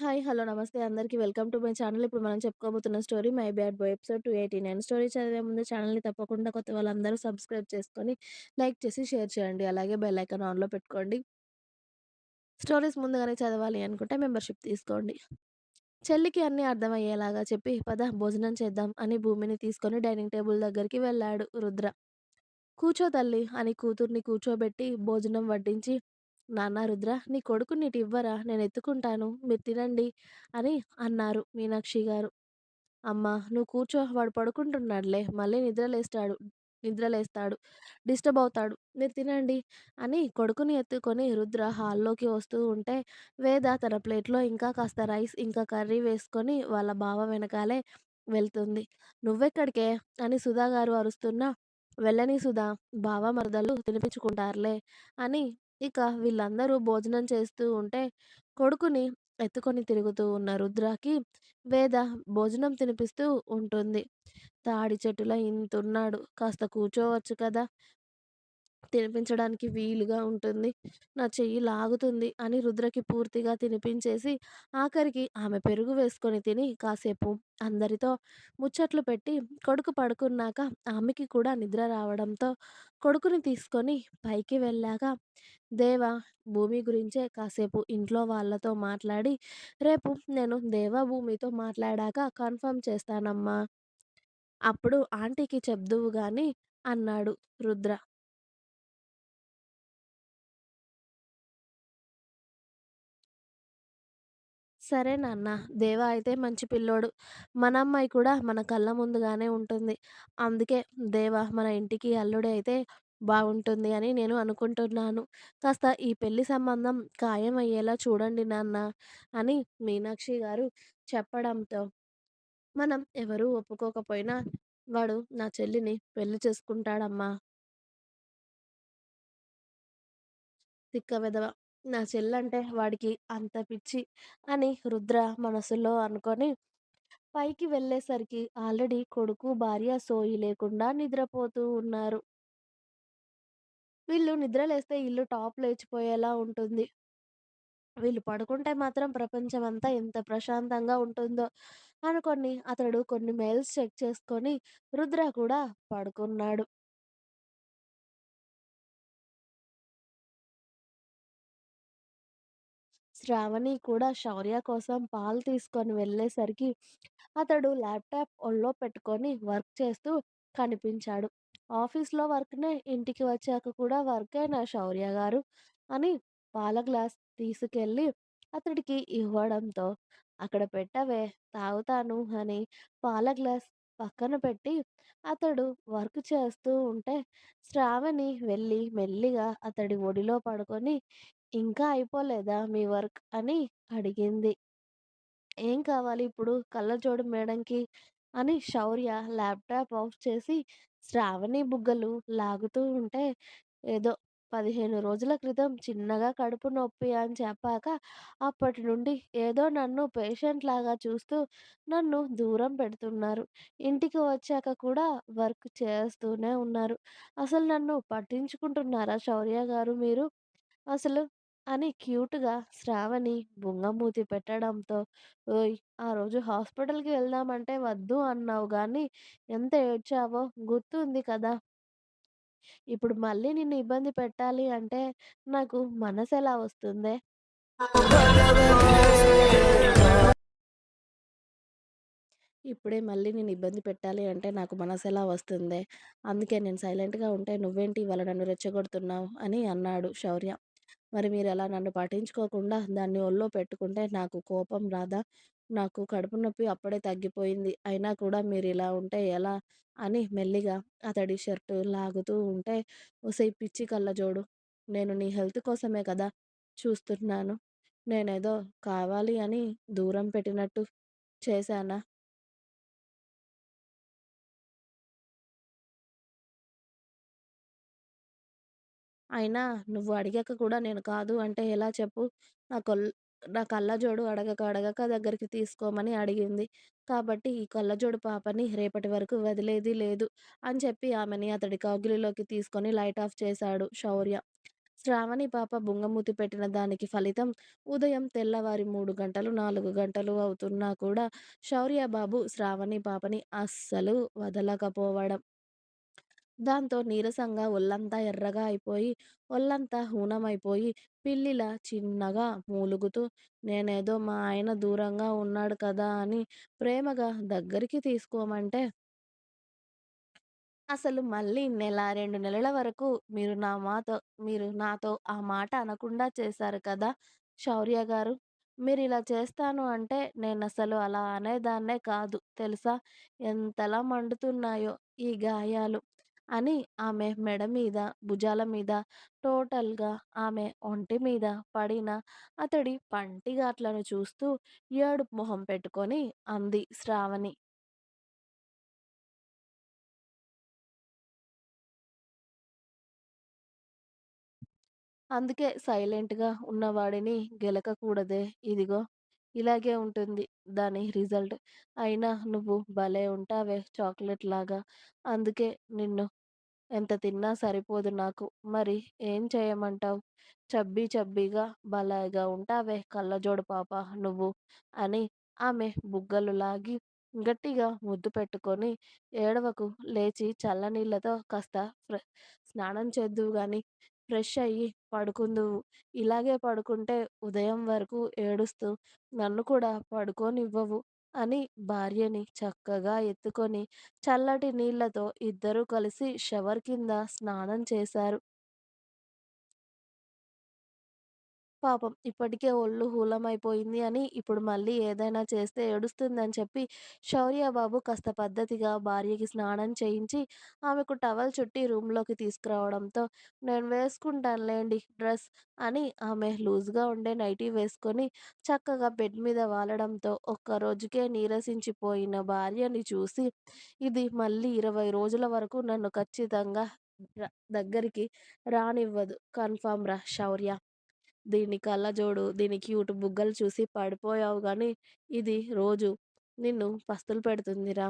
Hi. Hello. నమస్తే అందరికి. Welcome to my channel. ఇప్పుడు మనం చెప్పుకోబోతున్న story 'my bad boy' episode 289. Story చదివే ముందు ఛానల్‌ని తప్పకుండా కొత్త వాళ్ళందరూ సబ్స్క్రైబ్ చేసుకొని, లైక్ చేసి, షేర్ చేయండి. అలాగే బెల్ ఐకాన్ ఆన్‌లో పెట్టుకోండి. స్టోరీస్ ముందుగానే చదవాలి అనుకుంటే మెంబర్‌షిప్ తీసుకోండి. చెల్లికి అన్నీ అర్థమయ్యేలాగా చెప్పి, "పద భోజనం చేద్దాం" అని భూమిని తీసుకొని డైనింగ్ టేబుల్ దగ్గరికి వెళ్ళాడు రుద్ర. "కూర్చో తల్లి" అని కూతుర్ని కూర్చోబెట్టి భోజనం వడ్డించి, "నాన్న రుద్ర, నీ కొడుకుని ఇటివ్వరా? నేనెత్తుకుంటాను. మీరు తినండి" అని అన్నారు మీనాక్షి గారు. "అమ్మా! నువ్వు కూర్చో. వాడు పడుకుంటున్నాడులే. మళ్ళీ నిద్రలేస్తాడు. డిస్టర్బ్ అవుతాడు. మీరు తినండి" అని కొడుకుని ఎత్తుకొని రుద్ర హాల్లోకి వస్తూ ఉంటే, వేద తన ప్లేట్‌లో ఇంకా కాస్త రైస్, ఇంకా కర్రీ వేసుకొని వాళ్ళ బావ వెనకాలే వెళ్తుంది. "నువ్వెక్కడికే" అని సుధా గారు అరుస్తున్నా, "వెళ్ళనీ సుధా, బావ మరదళ్ళు తినిపించుకుంటారులే" అని ఇక వీళ్ళందరూ భోజనం చేస్తూ ఉంటే, కొడుకుని ఎత్తుకొని తిరుగుతూ ఉన్న రుద్రకి వేద భోజనం తినిపిస్తూ ఉంటుంది. "తాడి చెట్టులా ఇంతున్నాడు. కాస్త కూర్చోవచ్చు కదా! తినిపించడానికి వీలుగా ఉంటుంది. నా చెయ్యి లాగుతుంది" అని రుద్రకి పూర్తిగా తినిపించేసి, ఆఖరికి ఆమె పెరుగు వేసుకొని తిని కాసేపు అందరితో ముచ్చట్లు పెట్టి, కొడుకు పడుకున్నాక ఆమెకి కూడా నిద్ర రావడంతో కొడుకుని తీసుకొని పైకి వెళ్ళాక, దేవ, భూమి గురించే కాసేపు ఇంట్లో వాళ్ళతో మాట్లాడి, రేపు నేను దేవ, భూమితో మాట్లాడాక కన్ఫర్మ్ చేస్తానమ్మా. అప్పుడు ఆంటీకి చెప్దువు గాని అన్నాడు రుద్ర. సరే నాన్న. దేవా అయితే మంచి పిల్లోడు. మన అమ్మాయి కూడా మన కళ్ళ ముందుగానే ఉంటుంది. అందుకే దేవ మన ఇంటికి అల్లుడే అయితే బావుంటుంది అని నేను అనుకుంటున్నాను. కాస్త ఈ పెళ్లి సంబంధం ఖాయమయ్యేలా చూడండి నాన్న అని మీనాక్షి గారు చెప్పడంతో, మనం ఎవరూ ఒప్పుకోకపోయినా వాడు నా చెల్లిని పెళ్లి చేసుకుంటాడమ్మా. తిక్క వెధవ. నా చెల్లంటే వాడికి అంత పిచ్చి అని రుద్ర మనసులో అనుకొని పైకి వెళ్ళేసరికి ఆల్రెడీ కొడుకు, భార్య సోయి లేకుండా నిద్రపోతూ ఉన్నారు. వీళ్ళు నిద్రలేస్తే ఇల్లు టాప్ లేచిపోయేలా ఉంటుంది. వీళ్ళు పడుకుంటే మాత్రం ప్రపంచమంతా ఎంత ప్రశాంతంగా ఉంటుందో అనుకోని అతడు కొన్ని మెయిల్స్ చెక్ చేసుకొని రుద్ర కూడా పడుకున్నాడు. శ్రావణి కూడా శౌర్య కోసం పాలు తీసుకొని వెళ్ళేసరికి అతడు ల్యాప్టాప్ ఒళ్ళో పెట్టుకొని వర్క్ చేస్తూ కనిపించాడు. ఆఫీస్లో వర్క్నే ఇంటికి వచ్చాక కూడా వర్కేనా శౌర్య గారు అని పాల గ్లాస్ తీసుకెళ్ళి అతడికి ఇవ్వడంతో, అక్కడ పెట్టవే తాగుతాను అని పాల గ్లాస్ పక్కన పెట్టి అతడు వర్క్ చేస్తూ ఉంటే శ్రావణి వెళ్ళి మెల్లిగా అతడి ఒడిలో పడుకొని, "ఇంకా అయిపోలేదా మీ వర్క్" అని అడిగింది. "ఏం కావాలి ఇప్పుడు కళ్ళజోడు మేడంకి" అని శౌర్య ల్యాప్టాప్ ఆఫ్ చేసి శ్రావణి బుగ్గలు లాగుతూ ఉంటే, ఏదో 15 రోజుల క్రితం చిన్నగా కడుపు నొప్పి అని చెప్పాక అప్పటి నుండి ఏదో నన్ను పేషెంట్ లాగా చూస్తూ నన్ను దూరం పెడుతున్నారు. ఇంటికి వచ్చాక కూడా వర్క్ చేస్తూనే ఉన్నారు. అసలు నన్ను పట్టించుకుంటున్నారా శౌర్య గారు మీరు అసలు అని క్యూట్‌గా శ్రావణి బుంగమూతి పెట్టడంతో, "ఓయ్! ఆ రోజు హాస్పిటల్‌కి వెళ్దామంటే వద్దు అన్నావు గానీ ఎంత ఏడ్చావో గుర్తుంది కదా! ఇప్పుడు మళ్ళీ నిన్ను ఇబ్బంది పెట్టాలి అంటే నాకు మనసెలా వస్తుందే?" ఇప్పుడే మళ్ళీ నేను ఇబ్బంది పెట్టాలి అంటే నాకు మనసెలా వస్తుందే? అందుకే నేను సైలెంట్‌గా ఉంటే నువ్వేంటి ఇవాళ నన్ను రెచ్చగొడుతున్నావు అని అన్నాడు శౌర్య. మరి మీరలా నన్ను పట్టించుకోకుండా దాన్ని ఒళ్ళో పెట్టుకుంటే నాకు కోపం రాదా? నాకు కడుపు నొప్పి అప్పుడే తగ్గిపోయింది. అయినా కూడా మీరిలా ఉంటే ఎలా? అని మెల్లిగా అతడి షర్టు లాగుతూ ఉంటే, ఒసేయ్ పిచ్చి కళ్ళజోడు, నేను నీ హెల్త్ కోసమే కదా చూస్తున్నాను. నేనేదో కావాలి అని దూరం పెట్టినట్టు చేశానా? అయినా నువ్వు అడిగాక కూడా నేను కాదు అంటే ఎలా చెప్పు? నా కొల్ నా కళ్ళజోడు అడగక అడగక దగ్గరికి తీసుకోమని అడిగింది. కాబట్టి ఈ కళ్ళజోడు పాపని రేపటి వరకు వదిలేది లేదు అని చెప్పి ఆమెని అతడి కౌగిలిలోకి తీసుకొని లైట్ ఆఫ్ చేశాడు శౌర్య. శ్రావణి పాప బుంగమూతి పెట్టిన దానికి ఫలితం ఉదయం తెల్లవారి 3 గంటలు, 4 గంటలు అవుతున్నా కూడా శౌర్య బాబు శ్రావణి పాపని అస్సలు వదలకపోవడం. దాంతో నీరసంగా ఒళ్ళంతా ఎర్రగా అయిపోయి, ఒళ్ళంతా హూనమైపోయి, పిల్లిలా చిన్నగా మూలుగుతూ, నేనేదో మా ఆయన దూరంగా ఉన్నాడు కదా అని ప్రేమగా దగ్గరికి తీసుకోమంటే అసలు మళ్ళీ నెల, 2 నెలల వరకు మీరు నాతో ఆ మాట అనకుండా చేశారు కదా! శౌర్య గారు. మీరిలా చేస్తాను అంటే నేనసలు అలా అనేదాన్నే కాదు తెలుసా? ఎంతలా మండుతున్నాయో ఈ గాయాలు అని ఆమె మెడ మీద, భుజాల మీద, టోటల్‌గా ఆమె ఒంటి మీద పడిన అతడి పంటిగాట్లను చూస్తూ ఏడుపు మొహం పెట్టుకొని అంది శ్రావణి. అందుకే సైలెంట్‌గా ఉన్నవాడిని గెలకకూడదే. ఇదిగో ఇలాగే ఉంటుంది దాని రిజల్ట్. అయినా నువ్వు భలే ఉంటావే చాక్లెట్‌లాగా. అందుకే నిన్ను ఎంత తిన్నా సరిపోదు నాకు. మరి ఏం చేయమంటావు? చబ్బీ చబ్బీగా భలేగా ఉంటావే కళ్ళజోడు పాప నువ్వు అని ఆమె బుగ్గలు లాగి గట్టిగా ముద్దు పెట్టుకొని, ఏడవకు లేచి చల్లనీళ్ళతో కాస్త ఫ్రె స్నానం చేద్దువు గాని, ఫ్రెష్ అయ్యి పడుకుందువు. ఇలాగే పడుకుంటే ఉదయం వరకు ఏడుస్తూ నన్ను కూడా పడుకోనివ్వవు అని భార్యని చక్కగా ఎత్తుకొని చల్లటి నీళ్ళతో ఇద్దరూ కలిసి షవర్ కింద స్నానం చేశారు. పాపం ఇప్పటికే ఒళ్ళు హూలమైపోయింది అని ఇప్పుడు మళ్ళీ ఏదైనా చేస్తే ఏడుస్తుందని చెప్పి శౌర్యబాబు కాస్త పద్ధతిగా భార్యకి స్నానం చేయించి ఆమెకు టవల్ చుట్టి రూమ్‌లోకి తీసుకురావడంతో నేను వేసుకుంటానులేండి డ్రెస్ అని ఆమె లూజ్‌గా ఉండే నైటీ వేసుకొని చక్కగా బెడ్ మీద వాలడంతో ఒక్కరోజుకే నీరసించిపోయిన భార్యని చూసి ఇది మళ్ళీ 20 రోజుల వరకు నన్ను ఖచ్చితంగా ర దగ్గరికి రానివ్వదు. కన్ఫర్మ్ రా శౌర్య. దీని కళ్ళజోడు, దీని క్యూట్ బుగ్గలు చూసి పడిపోయావు గానీ, ఇది రోజు నిన్ను పస్తులు పెడుతుందిరా.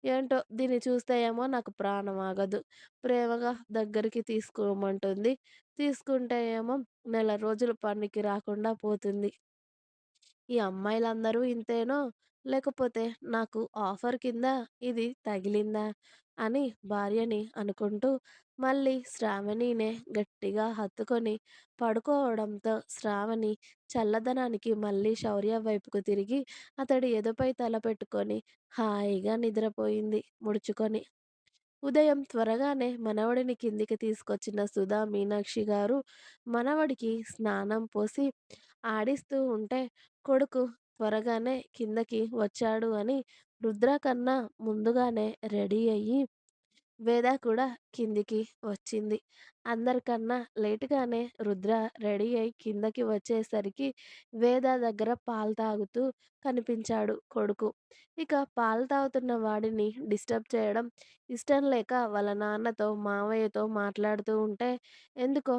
ఏంటో దీన్ని చూస్తే ఏమో నాకు ప్రాణం ఆగదు. ప్రేమగా దగ్గరికి తీసుకోమంటుంది. తీసుకుంటే ఏమో నెల రోజులు పనికి రాకుండా పోతుంది. ఈ అమ్మాయిలందరూ ఇంతేనో, లేకపోతే నాకు ఆఫర్ కింద ఇది తగిలిందా అని భార్యని అనుకుంటూ మళ్ళీ శ్రావణినే గట్టిగా హత్తుకొని పడుకోవడంతో శ్రావణి చల్లదనానికి మళ్ళీ శౌర్య వైపుకు తిరిగి అతడి ఎదపై తల పెట్టుకొని హాయిగా నిద్రపోయింది ముడుచుకొని. ఉదయం త్వరగానే మనవడిని కిందికి తీసుకొచ్చిన సుధా మీనాక్షి గారు మనవడికి స్నానం పోసి ఆడిస్తూ ఉంటే కొడుకు త్వరగానే కిందకి వచ్చాడు అని రుద్ర కన్నా ముందుగానే రెడీ అయ్యి వేద కూడా కిందికి వచ్చింది. అందరికన్నా లేట్‌గానే రుద్ర రెడీ అయి కిందకి వచ్చేసరికి వేద దగ్గర పాలు తాగుతూ కనిపించాడు కొడుకు. ఇక పాలు తాగుతున్న వాడిని డిస్టర్బ్ చేయడం ఇష్టం లేక వాళ్ళ నాన్నతో, మావయ్యతో మాట్లాడుతూ ఉంటే ఎందుకో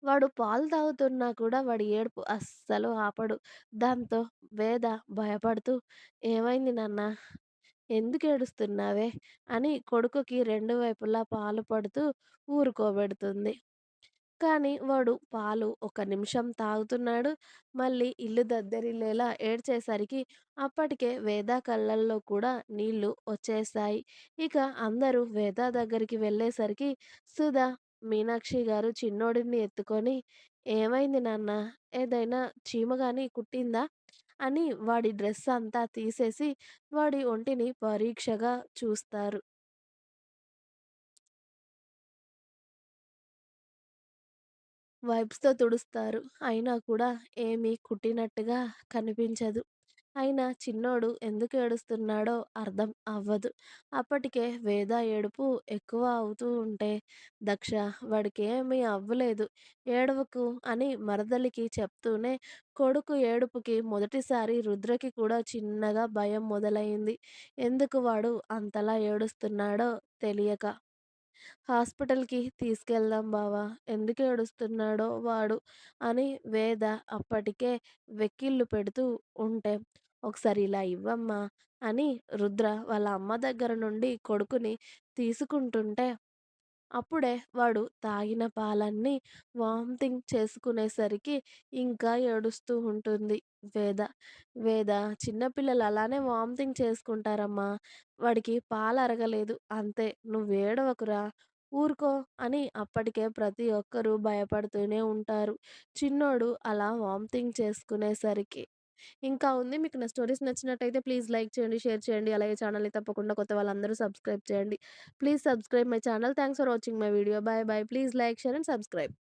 వాడు పాలు తాగుతున్నా కూడా వాడి ఏడుపు అస్సలు ఆపడు. దాంతో వేద భయపడుతూ "ఏమైంది నాన్న? ఎందుకేడుస్తున్నావే?" అని కొడుకుకి రెండు వైపులా పాలు పడుతూ ఊరుకోబెడుతుంది. కానీ వాడు పాలు ఒక నిమిషం తాగుతున్నాడు. మళ్ళీ ఇల్లు దద్దరిల్లేలా ఏడ్చేసరికి అప్పటికే వేద కళ్ళల్లో కూడా నీళ్లు వచ్చేశాయి. ఇక అందరూ వేద దగ్గరికి వెళ్ళేసరికి సుధా, మీనాక్షి గారు చిన్నోడిని ఎత్తుకొని "ఏమైంది నాన్న? ఏదైనా చీమ గాని కుట్టిందా?" అని వాడి డ్రెస్ అంతా తీసేసి వాడి ఒంటిని పరీక్షగా చూస్తారు. వైప్స్‌తో తుడుస్తారు. అయినా కూడా ఏమీ కుట్టినట్టుగా కనిపించదు. అయినా చిన్నోడు ఎందుకు ఏడుస్తున్నాడో అర్థం అవ్వదు. అప్పటికే వేద ఏడుపు ఎక్కువ అవుతూ ఉంటే, "దక్ష వాడికేమీ అవ్వలేదు. ఏడవకు" అని మరదలికి చెప్తూనే కొడుకు ఏడుపుకి మొదటిసారి రుద్రకి కూడా చిన్నగా భయం మొదలయింది. ఎందుకు వాడు అంతలా ఏడుస్తున్నాడో తెలియక. హాస్పిటల్‌కి తీసుకెళ్దాం బావ. ఎందుకు ఏడుస్తున్నాడో వాడు అని వేద అప్పటికే వెక్కిళ్ళు పెడుతూ ఉంటే, ఒకసారి ఇలా ఇవ్వమ్మా అని రుద్ర వాళ్ళ అమ్మ దగ్గర నుండి కొడుకుని తీసుకుంటుంటే అప్పుడే వాడు తాగిన పాలన్నీ వామిటింగ్ చేసుకునేసరికి ఇంకా ఏడుస్తూ ఉంటుంది వేద. వేద, చిన్న పిల్లలు అలానే వామిటింగ్ చేసుకుంటారమ్మా. వాడికి పాలరగలేదు అంతే. నువ్వేడవకురా, ఊరుకో అని అప్పటికే ప్రతి ఒక్కరూ భయపడుతూనే ఉంటారు. చిన్నోడు అలా వామిటింగ్ చేసుకునేసరికి. ఇంకా ఉంది. మీకు నా స్టోరీస్ నచ్చినట్టయితే ప్లీజ్ లైక్ చేయండి, షేర్ చేయండి. అలాగే ఛానల్‌ని తప్పకుండా కొత్త వాళ్ళందరూ సబ్స్క్రైబ్ చేయండి. Please subscribe my channel. Thanks for watching my video. By by. Please like, share and subscribe.